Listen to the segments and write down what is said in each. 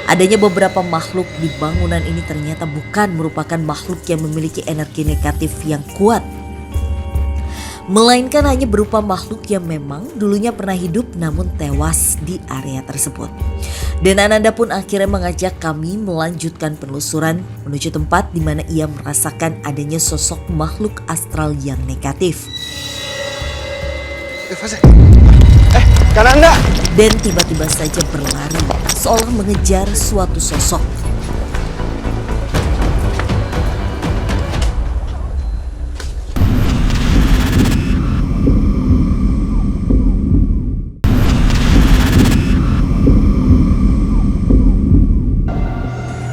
Adanya beberapa makhluk di bangunan ini ternyata bukan merupakan makhluk yang memiliki energi negatif yang kuat, melainkan hanya berupa makhluk yang memang dulunya pernah hidup namun tewas di area tersebut. Dan Ananda pun akhirnya mengajak kami melanjutkan penelusuran menuju tempat di mana ia merasakan adanya sosok makhluk astral yang negatif. Kananda! Dan tiba-tiba saja berlari seolah mengejar suatu sosok.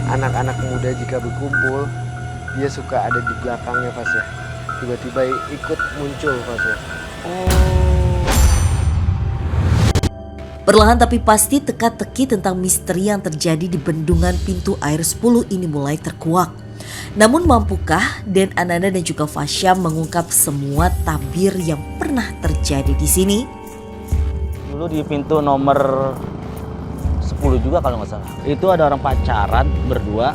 Anak-anak muda jika berkumpul, dia suka ada di belakangnya Fas ya. Tiba-tiba ikut muncul Fas ya. Perlahan tapi pasti teka-teki tentang misteri yang terjadi di bendungan pintu air 10 ini mulai terkuak. Namun mampukah Dan Ananda dan juga Fasya mengungkap semua tabir yang pernah terjadi di sini? Dulu di pintu nomor 10 juga kalau nggak salah. Itu ada orang pacaran berdua.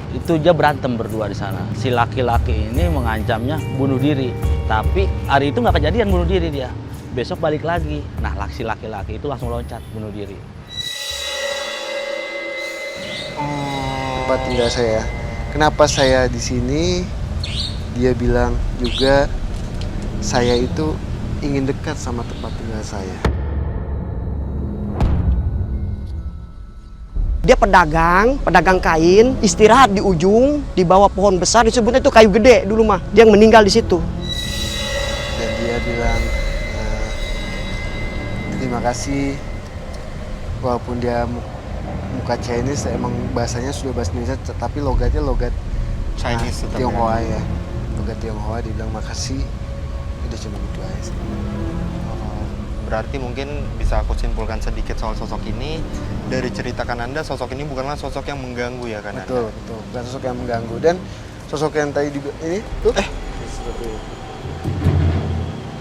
Itu dia berantem berdua di sana. Si laki-laki ini mengancamnya bunuh diri. Tapi hari itu nggak kejadian bunuh diri dia. Besok balik lagi. Nah, si laki-laki itu langsung loncat bunuh diri. Tempat tinggal saya. Kenapa saya di sini? Dia bilang juga saya itu ingin dekat sama tempat tinggal saya. Dia pedagang kain, istirahat di ujung, di bawah pohon besar, disebutnya itu kayu gede dulu mah. Dia yang meninggal di situ. Dan dia bilang, terima kasih. Walaupun dia muka Chinese, emang bahasanya sudah bahasa Indonesia, tapi logatnya logat Chinese Tionghoa ya. Logat Tionghoa, dia bilang makasih. Udah cuma gitu aja sih. Berarti mungkin bisa aku simpulkan sedikit soal sosok ini. Dari cerita Kananda, sosok ini bukanlah sosok yang mengganggu ya Kananda? Betul. Bukan sosok yang mengganggu. Dan sosok yang tadi ini tuh seperti ini.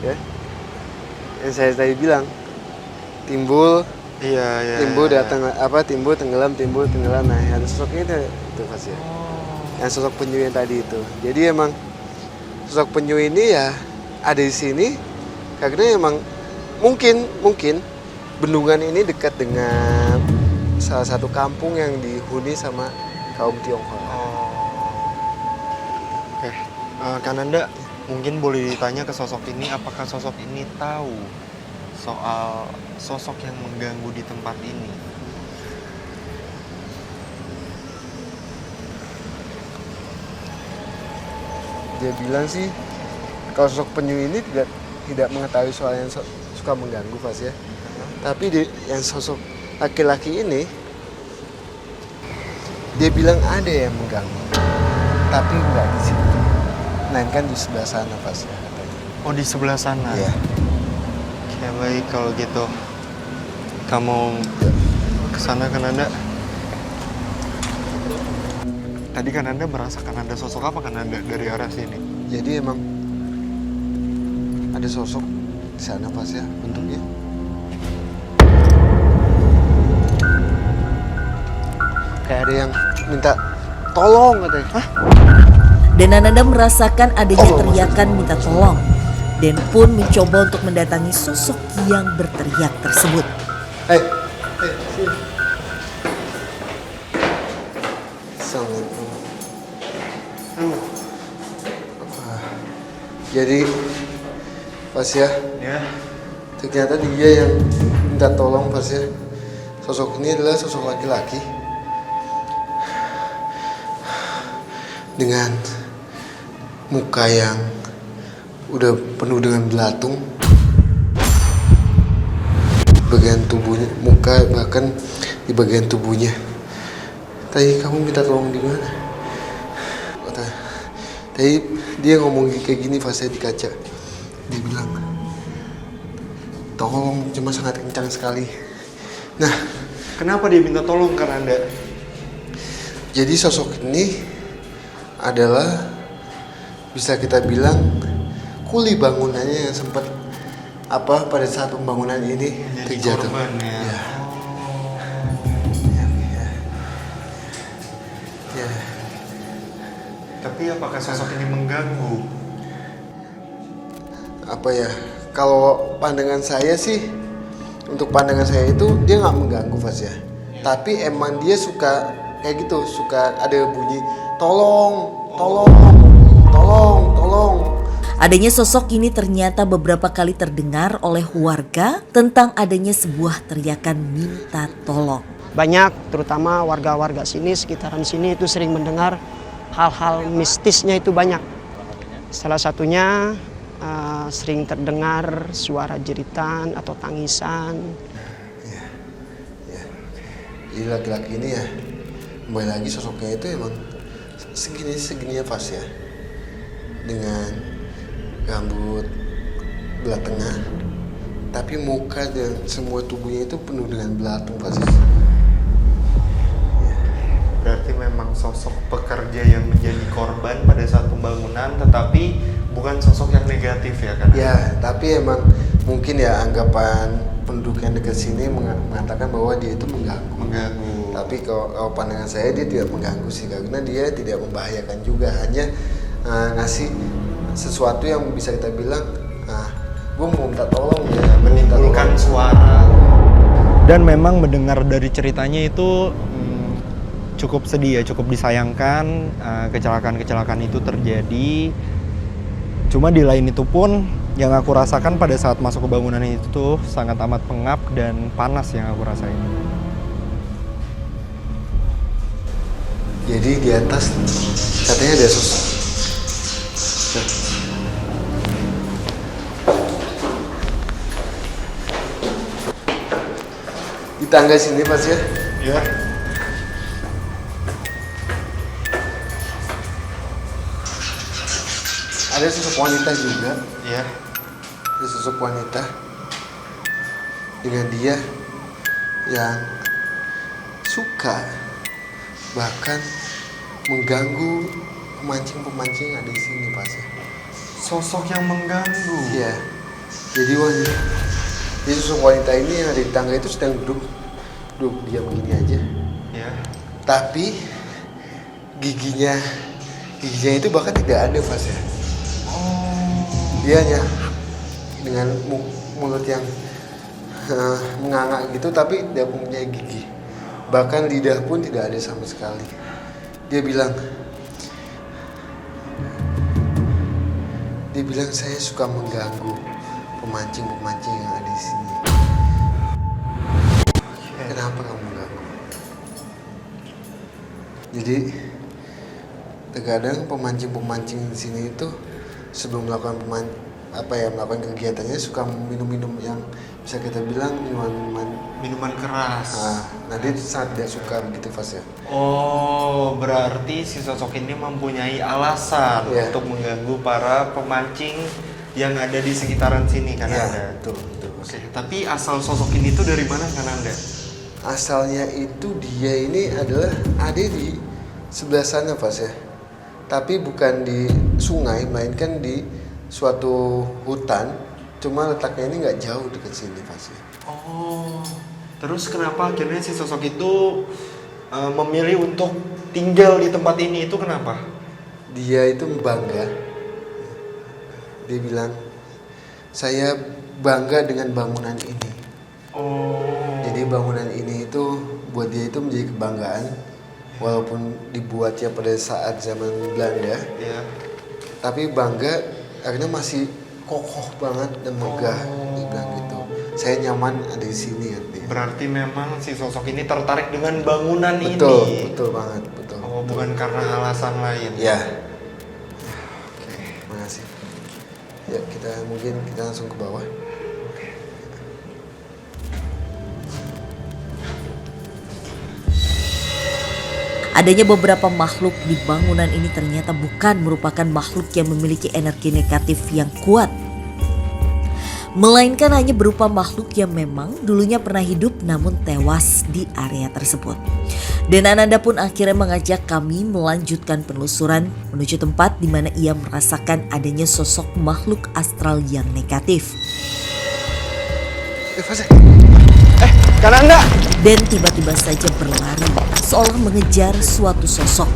Ya. Yang saya tadi bilang timbul datang timbul tenggelam. Nah, yang sosok ini itu pasti ya. Yang sosok penyu yang tadi itu. Jadi emang sosok penyu ini ya ada di sini karena emang mungkin bendungan ini dekat dengan salah satu kampung yang dihuni sama kaum Tionghoa. Oke. Kananda, mungkin boleh ditanya ke sosok ini, apakah sosok ini tahu soal sosok yang mengganggu di tempat ini? Dia bilang sih kalau sosok penyu ini tidak mengetahui soal yang suka mengganggu Fas ya. Tapi yang sosok laki-laki ini dia bilang ada yang mengganggu. Tapi enggak di situ. Melainkan di sebelah sana Fas ya katanya. Oh, di sebelah sana? Iya. Oke, baik kalau gitu. Kamu ke sana Kananda? Tadi Kananda merasakan ada sosok apa Kananda dari arah sini? Jadi emang ada sosok di sana Fas ya bentuknya. Kayak ada yang minta tolong katanya. Hah? Dan Ananda merasakan adanya teriakan minta tolong. Dan pun mencoba untuk mendatangi sosok yang berteriak tersebut. Hei, sini. Assalamualaikum. Jadi Fas ya, ternyata dia yang minta tolong Fas ya. Sosok ini adalah sosok laki-laki dengan muka yang udah penuh dengan belatung, bagian tubuhnya, muka bahkan di bagian tubuhnya. Tadi kamu minta tolong di mana? Tadi dia ngomong kayak gini Fas di kaca. Dia bilang, tolong, cuma sangat kencang sekali. Nah, Kenapa dia minta tolong Kananda? jadi sosok ini adalah bisa kita bilang kuli bangunannya yang sempat pada saat pembangunan ini terjatuh. Korban ya. Ya. Berarti apakah sosok ini mengganggu? Apa ya? Kalau pandangan saya sih, untuk pandangan saya itu dia nggak mengganggu Fas ya. Tapi emang dia suka kayak gitu, suka ada bunyi tolong, tolong, tolong, tolong. Adanya sosok ini ternyata beberapa kali terdengar oleh warga tentang adanya sebuah teriakan minta tolong. Banyak, terutama warga-warga sini, sekitaran sini itu sering mendengar hal-hal mistisnya itu banyak. Salah satunya sering terdengar suara jeritan atau tangisan. Jadi laki-laki ini ya, kembali lagi sosoknya itu emang segini pas ya, dengan rambut belah tengah, tapi muka dan semua tubuhnya itu penuh dengan belatung pasti. Berarti memang sosok pekerja yang menjadi korban pada saat pembangunan, tetapi bukan sosok yang negatif ya kan? Ya, tapi emang mungkin ya anggapan penduduk yang dekat sini mengatakan bahwa dia itu mengganggu. Tapi kalau pandangan saya dia tidak mengganggu sih, karena dia tidak membahayakan juga, hanya ngasih sesuatu yang bisa kita bilang, gue mau minta tolong ya, Menimbulkan suara. Dan memang mendengar dari ceritanya itu cukup sedih ya, cukup disayangkan kecelakaan-kecelakaan itu terjadi. Cuma di lain itu pun yang aku rasakan pada saat masuk ke bangunan itu tuh sangat amat pengap dan panas yang aku rasain. Jadi di atas katanya ada sosok. Di tangga sini pas ya? Ya. Ada sosok wanita juga. Ya. Ada sosok wanita dengan dia yang suka bahkan mengganggu pemancing-pemancing yang ada di sini pas ya. Sosok yang mengganggu. Iya. Jadi wanita. Jadi sosok wanita ini yang ada di tangga itu sedang duduk diam begini aja. Ya. Tapi giginya itu bahkan tidak ada pas ya. Dia hanya dengan mulut yang menganga gitu, tapi tidak mempunyai gigi. Bahkan lidah pun tidak ada sama sekali. Dia bilang saya suka mengganggu pemancing yang ada di sini. Kenapa kamu mengganggu? Jadi terkadang pemancing di sini itu sebelum melakukan melakukan kegiatannya suka minum yang bisa kita bilang Minuman keras. Dia sangat tidak suka begitu Fas ya. Oh, berarti si sosok ini mempunyai alasan untuk mengganggu para pemancing yang ada di sekitaran sini kan Anda? Betul. Oke, tapi asal sosok ini tuh dari mana kan Anda? Asalnya itu dia ini adalah ada di sebelah sana Fas ya. Tapi bukan di sungai, melainkan di suatu hutan. Cuma letaknya ini nggak jauh dekat sini Fas ya. Oh, terus kenapa akhirnya si sosok itu memilih untuk tinggal di tempat ini, itu kenapa? Dia itu bangga. Dia bilang, saya bangga dengan bangunan ini. Oh. Jadi bangunan ini itu buat dia itu menjadi kebanggaan. Walaupun dibuatnya pada saat zaman Belanda, tapi bangga karena masih kokoh banget dan megah. Dia bilang gitu. Saya nyaman ada di sini artinya. Berarti memang si sosok ini tertarik dengan bangunan ini. Betul banget, betul. Oh, bukan karena alasan lain. Ya. Oke, makasih. Ya, kita langsung ke bawah. Adanya beberapa makhluk di bangunan ini ternyata bukan merupakan makhluk yang memiliki energi negatif yang kuat, melainkan hanya berupa makhluk yang memang dulunya pernah hidup namun tewas di area tersebut. Dan Ananda pun akhirnya mengajak kami melanjutkan penelusuran menuju tempat di mana ia merasakan adanya sosok makhluk astral yang negatif. Kananda! Dan tiba-tiba saja berlari seolah mengejar suatu sosok.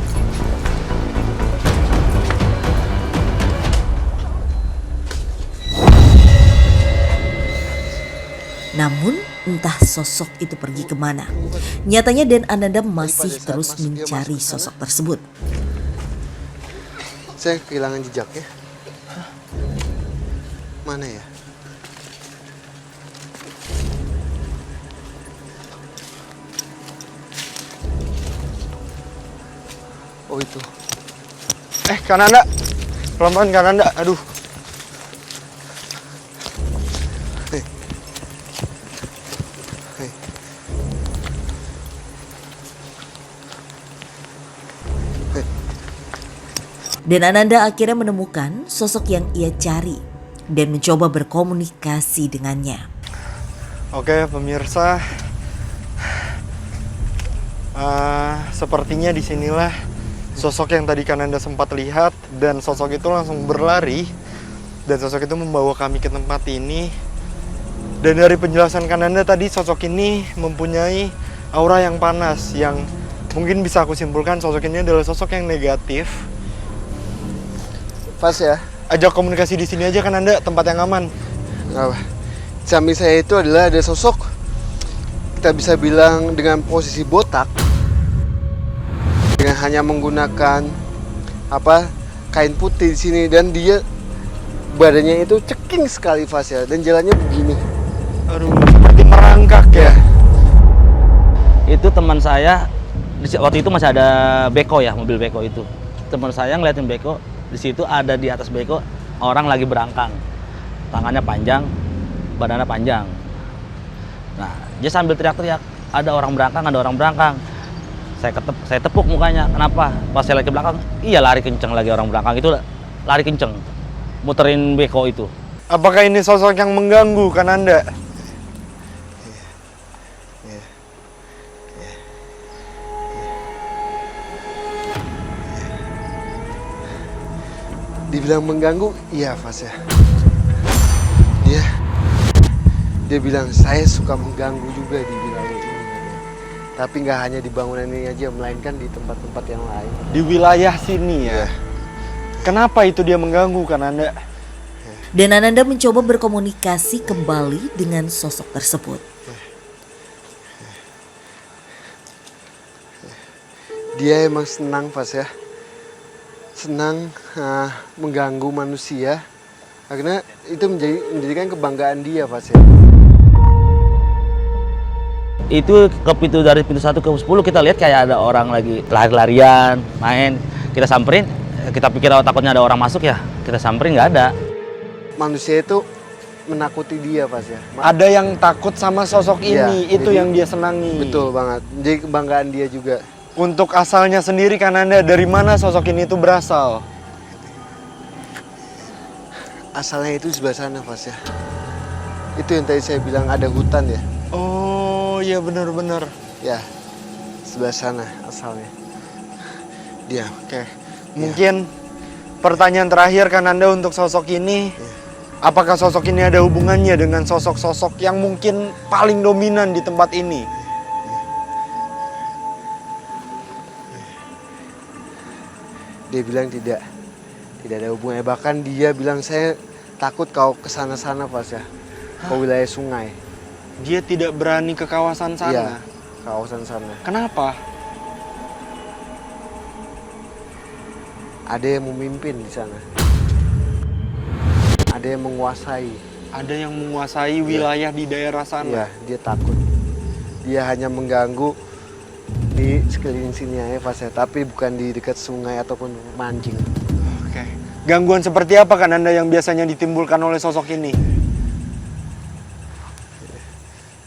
Namun entah sosok itu pergi kemana. Nyatanya Dan Ananda masih terus mencari sosok tersebut. Saya kehilangan jejaknya. Mana ya? Oh itu. Kananda. Pelan-pelan Kananda. Aduh. Hei. Hei. Hei. Dan Ananda akhirnya menemukan sosok yang ia cari dan mencoba berkomunikasi dengannya. Oke pemirsa, sepertinya disinilah sosok yang tadi Kananda sempat lihat, dan sosok itu langsung berlari, dan sosok itu membawa kami ke tempat ini. Dan dari penjelasan Kananda tadi, sosok ini mempunyai aura yang panas, yang mungkin bisa aku simpulkan sosok ini adalah sosok yang negatif. Pas ya? Ajak komunikasi di sini aja Kananda, tempat yang aman. Apa? Samping saya itu adalah ada sosok, kita bisa bilang dengan posisi botak, dengan hanya menggunakan kain putih di sini, dan dia badannya itu ceking sekali Fas ya, dan jalannya begini. Aduh, seperti merangkak ya. Itu teman saya, waktu itu masih ada beko ya, mobil beko itu. Teman saya ngeliatin beko, di situ ada di atas beko orang lagi berangkang. Tangannya panjang, badannya panjang. Nah, dia sambil teriak-teriak, ada orang berangkang, ada orang berangkang. Saya tepuk mukanya, kenapa? Pas saya lagi ke belakang, iya lari kenceng lagi orang belakang itu, lari kenceng, muterin beko itu. Apakah ini sosok yang mengganggu Kananda? Dibilang mengganggu, iya Fas ya. Dia bilang saya suka mengganggu juga di wilayah ini. Tapi nggak hanya di bangunan ini aja, melainkan di tempat-tempat yang lain. Di wilayah sini ya. Kenapa itu dia mengganggu Kananda? Dan Ananda mencoba berkomunikasi kembali dengan sosok tersebut. Dia emang senang Fas ya. Senang mengganggu manusia. Karena itu menjadikan kebanggaan dia Fas ya. Itu ke pintu, dari pintu 1 ke 10 kita lihat kayak ada orang lagi lari-larian, main. Kita samperin, kita pikir takutnya ada orang masuk ya, kita samperin nggak ada. Manusia itu menakuti dia Fas ya. Ada yang takut sama sosok Iya, ini, itu jadi- yang dia senangi. Betul banget, jadi kebanggaan dia juga. Untuk asalnya sendiri Kananda, dari mana sosok ini itu berasal? Asalnya itu sebelah sana Fas ya. Itu yang tadi saya bilang ada hutan ya. Oh iya benar-benar. Ya, sebelah sana asalnya. Dia. Oke. Mungkin pertanyaan terakhir Kananda untuk sosok ini. Apakah sosok ini ada hubungannya dengan sosok-sosok yang mungkin paling dominan di tempat ini? Dia bilang tidak ada hubungannya. Bahkan dia bilang saya takut kau kesana-sana Fas ya. Ke wilayah sungai. Dia tidak berani ke kawasan sana. Iya, kawasan sana. Kenapa? Ada yang memimpin di sana. Ada yang menguasai. Ada yang menguasai wilayah di daerah sana. Iya, dia takut. Dia hanya mengganggu di sekeliling sini aja Fas ya, tapi bukan di dekat sungai ataupun mancing. Oke. Gangguan seperti apa Kananda yang biasanya ditimbulkan oleh sosok ini?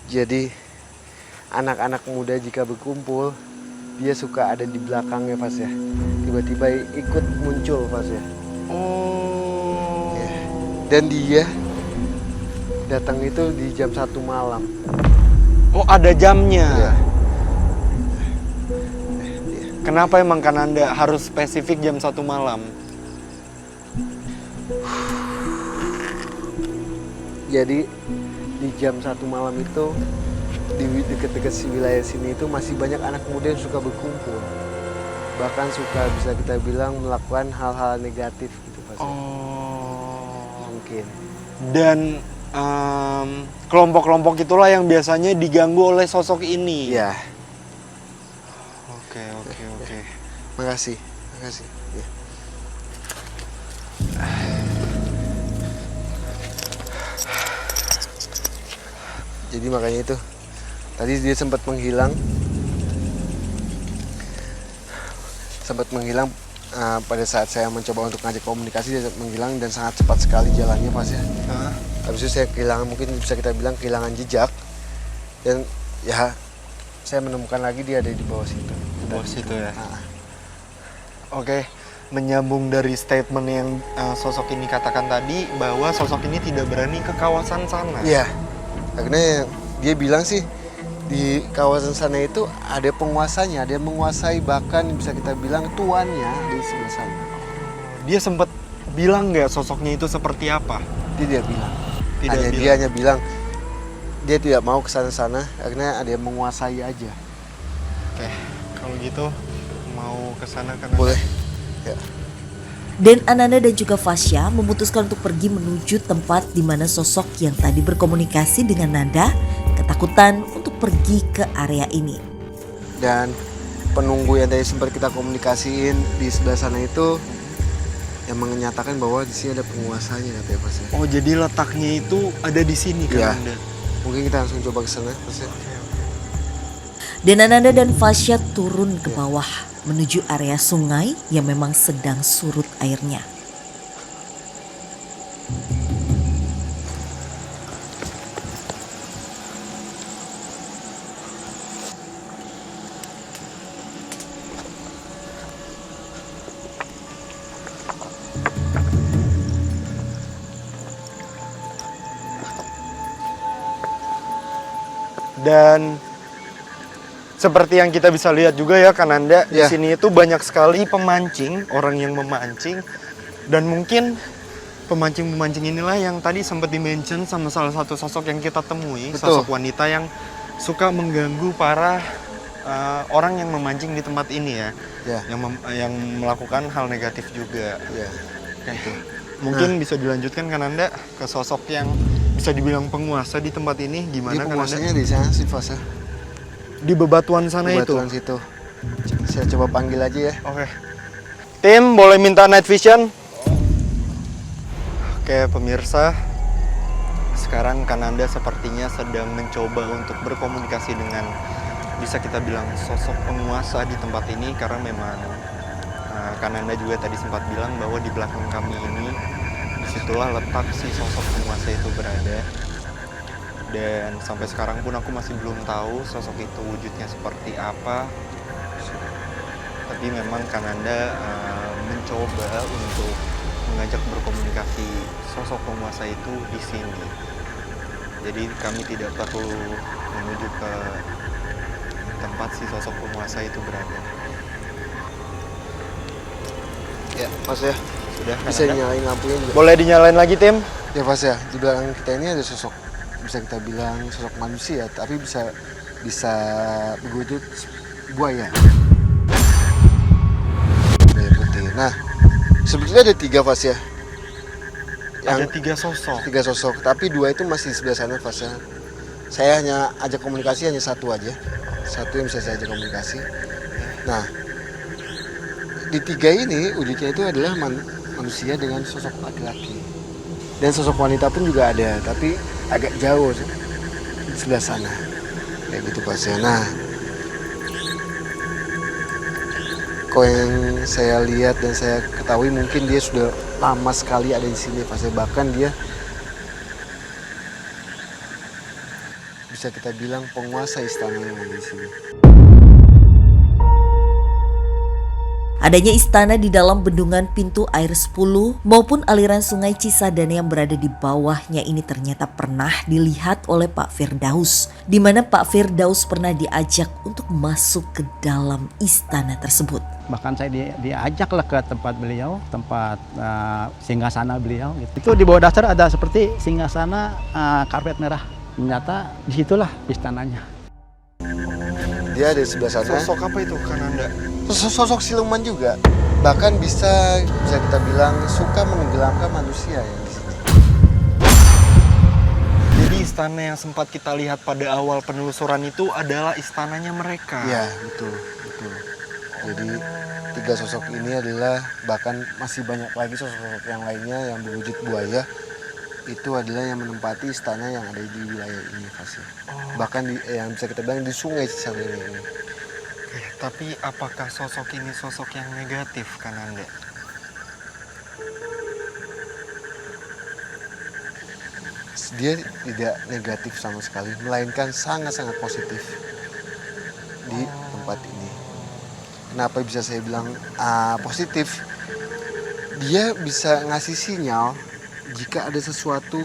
Jadi anak-anak muda jika berkumpul, dia suka ada di belakangnya Fas ya. Tiba-tiba ikut muncul Fas ya. Oh. Ya. Dan dia datang itu di jam 1 malam. Oh, ada jamnya. Ya. Kenapa emang Kananda harus spesifik jam 1 malam? Jadi di jam 1 malam itu di dekat-dekat si wilayah sini itu masih banyak anak muda yang suka berkumpul. Bahkan suka bisa kita bilang melakukan hal-hal negatif gitu Fas. Oh. Mungkin. Dan kelompok-kelompok itulah yang biasanya diganggu oleh sosok ini. Iya. Oke. Makasih. Ya. Jadi makanya itu. Tadi dia sempat menghilang. Pada saat saya mencoba untuk ngajak komunikasi, dia menghilang dan sangat cepat sekali jalannya Mas ya. Habis itu saya kehilangan, mungkin bisa kita bilang kehilangan jejak. Dan ya saya menemukan lagi dia ada di bawah situ. Di bawah situ ya. Oke, menyambung dari statement yang sosok ini katakan tadi bahwa sosok ini tidak berani ke kawasan sana. Iya. Akhirnya dia bilang sih di kawasan sana itu ada penguasanya, ada yang menguasai, bahkan bisa kita bilang tuannya di sebelah sana. Dia sempat bilang nggak sosoknya itu seperti apa? Dia bilang. Tidak Dia hanya bilang dia tidak mau ke sana-sana, akhirnya ada yang menguasai aja. Oke, kalau gitu mau ke sana kan? Boleh. Ya. Dan Ananda dan juga Fasya memutuskan untuk pergi menuju tempat di mana sosok yang tadi berkomunikasi dengan Nanda ketakutan untuk pergi ke area ini. Dan penunggu yang tadi sempat kita komunikasiin di sebelah sana itu yang menyatakan bahwa di sini ada penguasanya katanya Mas. Oh, jadi letaknya itu ada di sini kan? Iya. Anda? Mungkin kita langsung coba ke sana Mas. Dan Ananda dan Fasya turun ke bawah menuju area sungai yang memang sedang surut airnya. Dan seperti yang kita bisa lihat juga ya Kananda, di sini itu banyak sekali pemancing, orang yang memancing, dan mungkin pemancing-pemancing inilah yang tadi sempat di-mention sama salah satu sosok yang kita temui. Betul. Sosok wanita yang suka mengganggu para orang yang memancing di tempat ini ya, yang melakukan hal negatif juga. Mungkin bisa dilanjutkan Kananda ke sosok yang bisa dibilang penguasa di tempat ini, gimana Kananda? Penguasanya di sana sih Fasa. Di bebatuan sana bebatuan itu? Situ. Saya coba panggil aja ya. Oke. Tim, boleh minta night vision? Oke, pemirsa. Sekarang Kananda sepertinya sedang mencoba untuk berkomunikasi dengan, bisa kita bilang, sosok penguasa di tempat ini. Karena memang Kananda juga tadi sempat bilang bahwa di belakang kami ini, disitulah letak si sosok penguasa itu berada. Dan sampai sekarang pun aku masih belum tahu sosok itu wujudnya seperti apa. Tapi memang Kananda mencoba untuk mengajak berkomunikasi sosok penguasa itu di sini. Jadi kami tidak perlu menuju ke tempat si sosok penguasa itu berada. Ya, Mas ya. Sudah, bisa dinyalain lampunya juga. Boleh dinyalain lagi, Tim? Ya, Mas ya. Di belakang kita ini ada sosok, bisa kita bilang sosok manusia, tapi bisa berwujud buaya. Buaya putih. Nah, sebetulnya ada 3 Fas ya. Ada 3 sosok. 3 sosok, tapi 2 itu masih di sebelah sana Fas ya. Saya hanya ajak komunikasi hanya 1 aja. 1 yang bisa saya ajak komunikasi. Nah, di 3 ini wujudnya itu adalah manusia dengan sosok laki-laki. Dan sosok wanita pun juga ada, tapi agak jauh di sebelah sana. Kayak gitu Pak ya. Nah, kok yang saya lihat dan saya ketahui mungkin dia sudah lama sekali ada di sini Pak. Bahkan dia bisa kita bilang penguasa istana yang ada di sini. Adanya istana di dalam bendungan pintu air 10 maupun aliran sungai Cisadane yang berada di bawahnya ini ternyata pernah dilihat oleh Pak Firdaus, di mana Pak Firdaus pernah diajak untuk masuk ke dalam istana tersebut. Bahkan saya diajaklah ke tempat beliau, tempat singgasana beliau. Gitu. Itu di bawah dasar ada seperti singgasana karpet merah. Ternyata disitulah istananya. Dia ada di sebelah sana. Sosok apa itu Kananda? Sosok siluman juga, bahkan bisa kita bilang suka menenggelamkan manusia ya di sini. istana yang sempat kita lihat pada awal penelusuran itu adalah istananya mereka. Iya, betul, betul. Jadi 3 sosok ini adalah, bahkan masih banyak lagi sosok yang lainnya yang berwujud buaya, itu adalah yang menempati istana yang ada di wilayah ini pasti. Bahkan yang bisa kita bilang di Sungai Cisadane ini. Tapi apakah sosok ini sosok yang negatif, Kananda? Dia tidak negatif sama sekali, melainkan sangat-sangat positif di tempat ini. Kenapa bisa saya bilang positif? Dia bisa ngasih sinyal jika ada sesuatu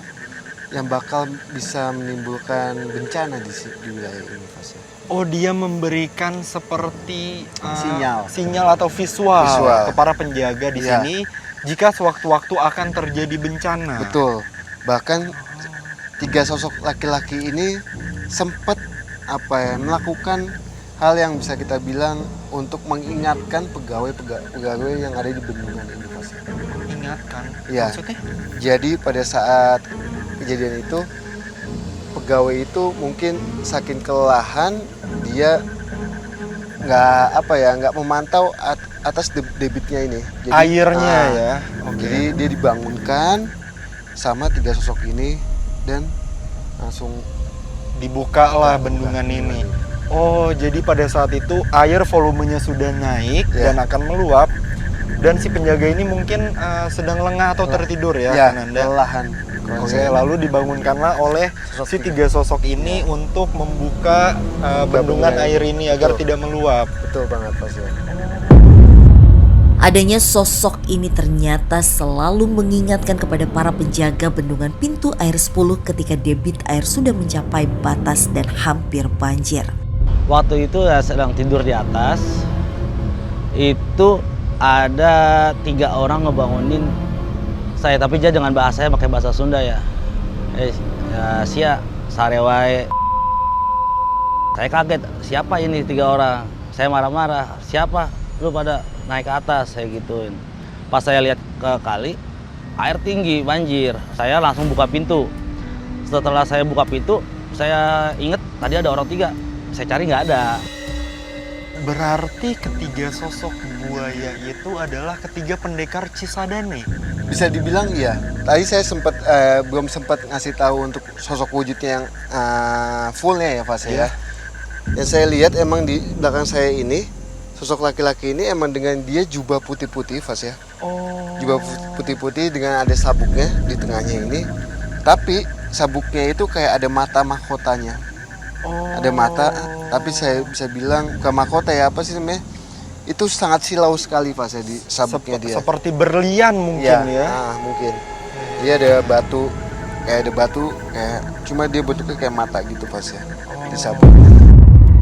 yang bakal bisa menimbulkan bencana di wilayah ini, Mas. Oh, dia memberikan seperti sinyal atau visual ke para penjaga di Iya. sini jika sewaktu-waktu akan terjadi bencana. Betul. Bahkan 3 sosok laki-laki ini sempat melakukan hal yang bisa kita bilang untuk mengingatkan pegawai yang ada di bendungan ini, Mas. Mengingatkan? Iya. Maksudnya? Jadi pada saat kejadian itu, pegawai itu mungkin saking kelelahan dia nggak memantau atas debitnya ini. Jadi, Airnya ya. Jadi dia dibangunkan sama 3 sosok ini dan langsung Dibuka lah bendungan ini. Oh, jadi pada saat itu air volumenya sudah naik Ya. dan akan meluap. Dan si penjaga ini mungkin sedang lengah atau tertidur ya, Kananda? kelelahan. Oke, lalu dibangunkanlah oleh si 3 sosok ini untuk membuka bendungan air ini agar Betul. tidak meluap. Betul banget, Mas. Ya. Adanya sosok ini ternyata selalu mengingatkan kepada para penjaga bendungan pintu air 10 ketika debit air sudah mencapai batas dan hampir banjir. Waktu itu ya sedang tidur di atas, itu ada 3 orang ngebangunin saya, tapi dia dengan bahasanya pakai bahasa Sunda ya. Ya sia sarewae. Saya kaget, siapa ini 3 orang? Saya marah-marah, siapa? Lu pada naik ke atas, saya gituin. Pas saya lihat ke kali, air tinggi, banjir. Saya langsung buka pintu. Setelah saya buka pintu, saya inget tadi ada orang 3. Saya cari nggak ada. Berarti ketiga sosok buaya itu adalah ketiga pendekar Cisadane. Bisa dibilang iya. Tadi saya belum sempat ngasih tahu untuk sosok wujudnya yang fullnya ya, Fas ya. Yang saya lihat emang di belakang saya ini, sosok laki-laki ini emang dengan dia jubah putih-putih, Fas ya. Oh. Jubah putih-putih dengan ada sabuknya di tengahnya ini. Tapi sabuknya itu kayak ada mata mahkotanya. Oh. Ada mata, tapi saya bisa bilang bukan mahkota ya, apa sih namanya? Itu sangat silau sekali, Fas ya, di sabuknya dia. Seperti berlian mungkin ya. Mungkin. Dia ada batu, kayak cuma dia bentuknya kayak mata gitu, Fas ya. Di sabuknya.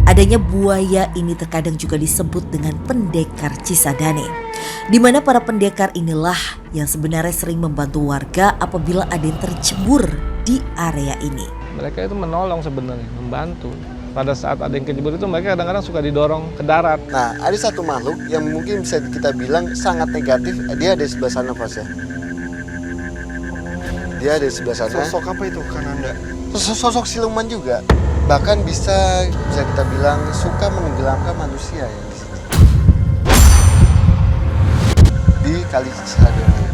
Adanya buaya ini terkadang juga disebut dengan pendekar Cisadane, di mana para pendekar inilah yang sebenarnya sering membantu warga apabila ada yang tercebur di area ini. Mereka itu menolong sebenarnya, membantu. Pada saat ada yang kecebur itu mereka kadang-kadang suka didorong ke darat. Nah, ada satu makhluk yang mungkin bisa kita bilang sangat negatif. Dia ada di sebelah sana, Fas ya. Dia ada di sebelah sana. Sosok apa itu, Kananda? Sosok siluman juga. Bahkan bisa kita bilang suka menenggelamkan manusia ya di sini. Di Kali Cisadane.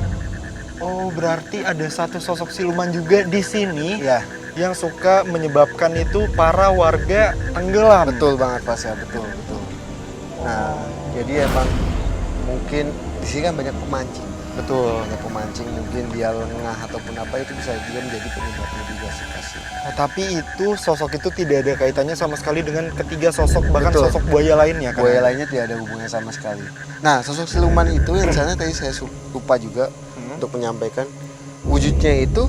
Oh, berarti ada satu sosok siluman juga di sini Ya, yang suka menyebabkan itu para warga tenggelam. betul banget, Pas ya, betul. Nah, jadi emang mungkin di sini kan banyak pemancing. Betul. Banyak pemancing, mungkin dia lengah ataupun apa, itu bisa juga menjadi penyebabnya juga sih, Pas. Oh, tapi itu sosok itu tidak ada kaitannya sama sekali dengan ketiga sosok, bahkan Betul. sosok buaya lainnya kan? Buaya lainnya tidak ada hubungannya sama sekali. Nah, sosok siluman itu yang sana tadi saya lupa juga untuk menyampaikan, wujudnya itu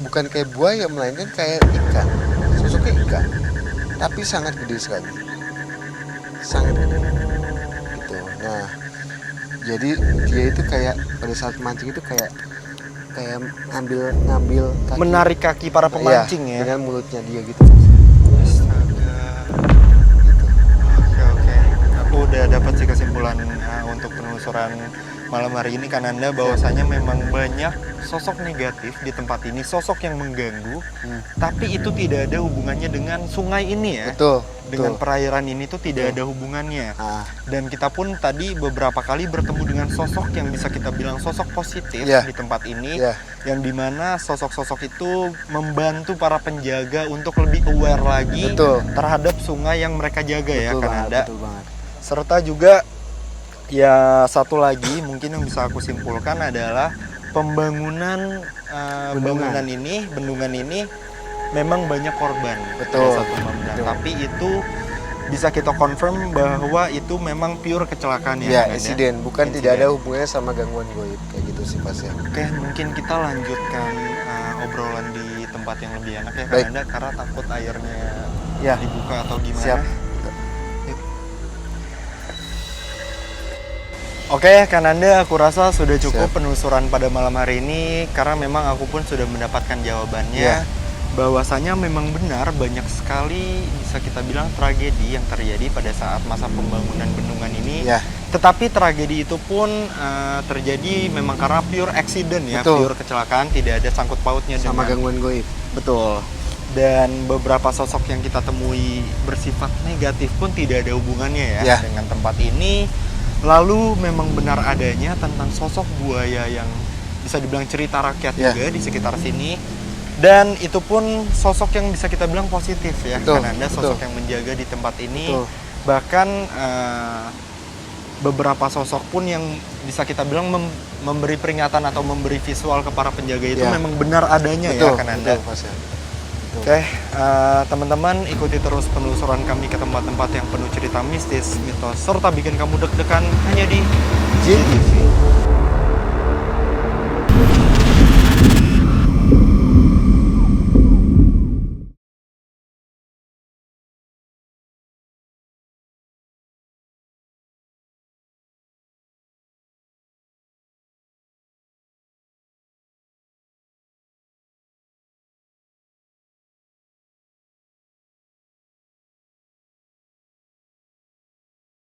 bukan kayak buaya, melainkan kayak ikan. Sosoknya ikan, tapi sangat gede sekali, sangat gede. Gitu. Nah, jadi dia itu kayak pada saat mancing itu kayak ngambil kaki, Menarik kaki para pemancing ya? dengan mulutnya dia gitu. Astaga. Oke. Aku udah dapat sih kesimpulan untuk penelusuran penelusuran malam hari ini Kananda bahwasanya memang banyak sosok negatif di tempat ini, sosok yang mengganggu, tapi itu tidak ada hubungannya dengan sungai ini ya. Betul. Dengan betul. perairan ini tuh tidak ada hubungannya. Ah, Dan kita pun tadi beberapa kali bertemu dengan sosok yang bisa kita bilang sosok positif Iya. di tempat ini, Iya. yang dimana sosok-sosok itu membantu para penjaga untuk lebih aware lagi Betul. terhadap sungai yang mereka jaga ya betul banget, Kananda. betul banget. Serta juga ya satu lagi mungkin yang bisa aku simpulkan adalah pembangunan bendungan ini memang banyak korban Betul, pada saat pembangunan. betul. Tapi itu bisa kita confirm bahwa itu memang pure kecelakaan Ya, Kananda. insiden, bukan Insiden. tidak ada hubungannya sama gangguan goib kayak gitu sih Pas ya. Oke, mungkin kita lanjutkan obrolan di tempat yang lebih enak ya Baik. Kananda, karena takut airnya Ya. dibuka atau gimana. Siap. Oke, Kananda, aku rasa sudah cukup Siap. penelusuran pada malam hari ini karena memang aku pun sudah mendapatkan jawabannya. Ya. Bahwasanya memang benar banyak sekali bisa kita bilang tragedi yang terjadi pada saat masa pembangunan bendungan ini. Ya. Tetapi tragedi itu pun terjadi memang karena pure accident ya, Betul. pure kecelakaan, tidak ada sangkut pautnya Sama dengan gangguan goib. betul. Dan beberapa sosok yang kita temui bersifat negatif pun tidak ada hubungannya ya Ya. dengan tempat ini. Lalu memang benar adanya tentang sosok buaya yang bisa dibilang cerita rakyat Ya. juga di sekitar sini. Dan itu pun sosok yang bisa kita bilang positif ya, Betul, karena ada sosok betul. yang menjaga di tempat ini. Betul. Bahkan beberapa sosok pun yang bisa kita bilang memberi peringatan atau memberi visual ke para penjaga itu Ya. memang benar adanya Betul, ya Kananda. betul Pas ya. Oke, teman-teman ikuti terus penelusuran kami ke tempat-tempat yang penuh cerita mistis, mitos, serta bikin kamu deg-degan hanya di JTV.